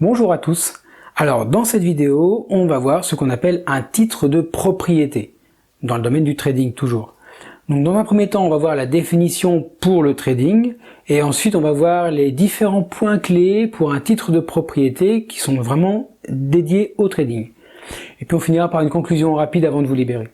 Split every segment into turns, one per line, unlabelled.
Bonjour à tous. Alors dans cette vidéo, on va voir ce qu'on appelle un titre de propriété, dans le domaine du trading toujours. Donc dans un premier temps, on va voir la définition pour le trading, et ensuite on va voir les différents points clés pour un titre de propriété qui sont vraiment dédiés au trading. Et puis on finira par une conclusion rapide avant de vous libérer.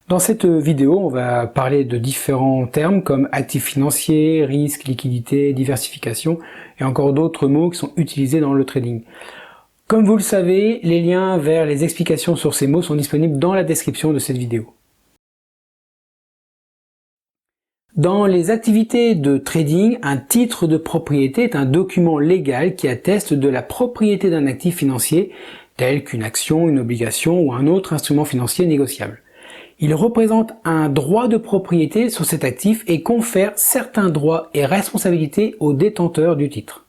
Dans cette vidéo, on va parler de différents termes comme actifs financiers, risque, liquidité, diversification et encore d'autres mots qui sont utilisés dans le trading. Comme vous le savez, les liens vers les explications sur ces mots sont disponibles dans la description de cette vidéo. Dans les activités de trading, un titre de propriété est un document légal qui atteste de la propriété d'un actif financier tel qu'une action, une obligation ou un autre instrument financier négociable. Il représente un droit de propriété sur cet actif et confère certains droits et responsabilités aux détenteurs du titre.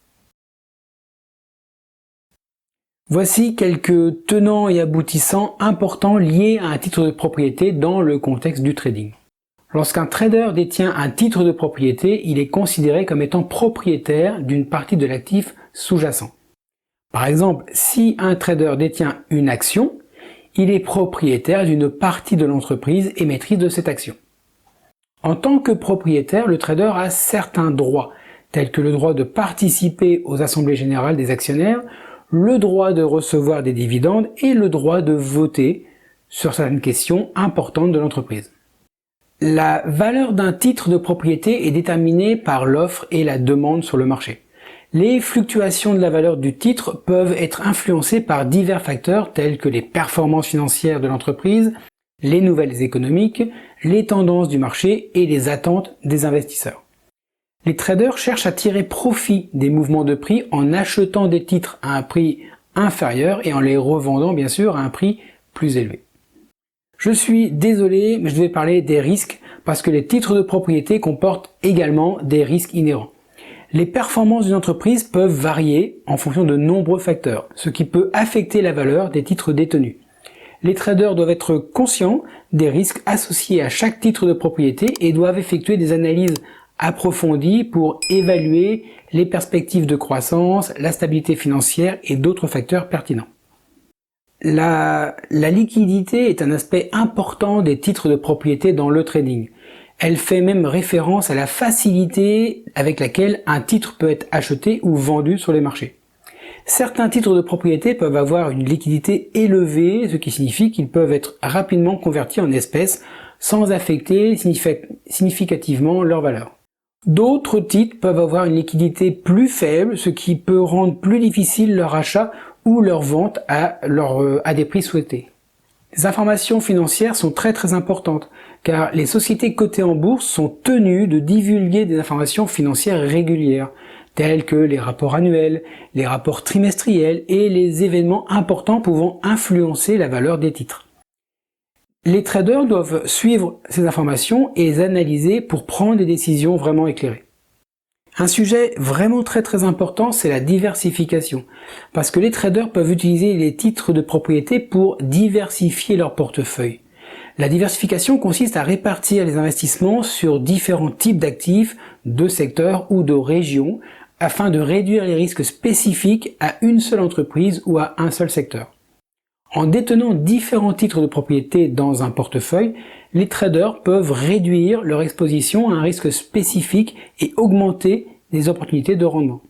Voici quelques tenants et aboutissants importants liés à un titre de propriété dans le contexte du trading. Lorsqu'un trader détient un titre de propriété, il est considéré comme étant propriétaire d'une partie de l'actif sous-jacent. Par exemple, si un trader détient une action, il est propriétaire d'une partie de l'entreprise émettrice de cette action. En tant que propriétaire, le trader a certains droits, tels que le droit de participer aux assemblées générales des actionnaires, le droit de recevoir des dividendes et le droit de voter sur certaines questions importantes de l'entreprise. La valeur d'un titre de propriété est déterminée par l'offre et la demande sur le marché. Les fluctuations de la valeur du titre peuvent être influencées par divers facteurs tels que les performances financières de l'entreprise, les nouvelles économiques, les tendances du marché et les attentes des investisseurs. Les traders cherchent à tirer profit des mouvements de prix en achetant des titres à un prix inférieur et en les revendant bien sûr à un prix plus élevé. Je suis désolé, mais je vais parler des risques parce que les titres de propriété comportent également des risques inhérents. Les performances d'une entreprise peuvent varier en fonction de nombreux facteurs, ce qui peut affecter la valeur des titres détenus. Les traders doivent être conscients des risques associés à chaque titre de propriété et doivent effectuer des analyses approfondies pour évaluer les perspectives de croissance, la stabilité financière et d'autres facteurs pertinents. La liquidité est un aspect important des titres de propriété dans le trading. Elle fait même référence à la facilité avec laquelle un titre peut être acheté ou vendu sur les marchés. Certains titres de propriété peuvent avoir une liquidité élevée, ce qui signifie qu'ils peuvent être rapidement convertis en espèces sans affecter significativement leur valeur. D'autres titres peuvent avoir une liquidité plus faible, ce qui peut rendre plus difficile leur achat ou leur vente à des prix souhaités. Les informations financières sont très importantes, car les sociétés cotées en bourse sont tenues de divulguer des informations financières régulières, telles que les rapports annuels, les rapports trimestriels et les événements importants pouvant influencer la valeur des titres. Les traders doivent suivre ces informations et les analyser pour prendre des décisions vraiment éclairées. Un sujet vraiment très important, c'est la diversification, parce que les traders peuvent utiliser les titres de propriété pour diversifier leur portefeuille. La diversification consiste à répartir les investissements sur différents types d'actifs, de secteurs ou de régions, afin de réduire les risques spécifiques à une seule entreprise ou à un seul secteur. En détenant différents titres de propriété dans un portefeuille, les traders peuvent réduire leur exposition à un risque spécifique et augmenter les opportunités de rendement.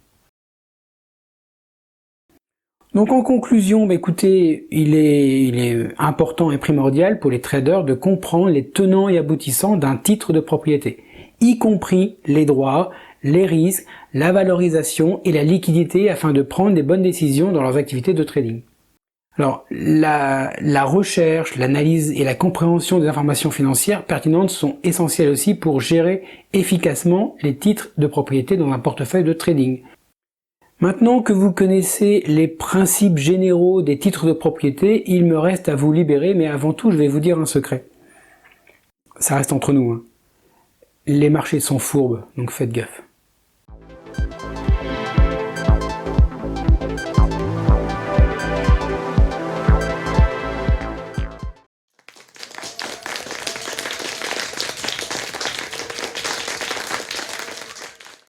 Donc en conclusion, écoutez, il est important et primordial pour les traders de comprendre les tenants et aboutissants d'un titre de propriété, y compris les droits, les risques, la valorisation et la liquidité afin de prendre des bonnes décisions dans leurs activités de trading. Alors, la recherche, l'analyse et la compréhension des informations financières pertinentes sont essentielles aussi pour gérer efficacement les titres de propriété dans un portefeuille de trading. Maintenant que vous connaissez les principes généraux des titres de propriété, il me reste à vous libérer, mais avant tout, je vais vous dire un secret. Ça reste entre nous, hein. Les marchés sont fourbes, donc faites gaffe.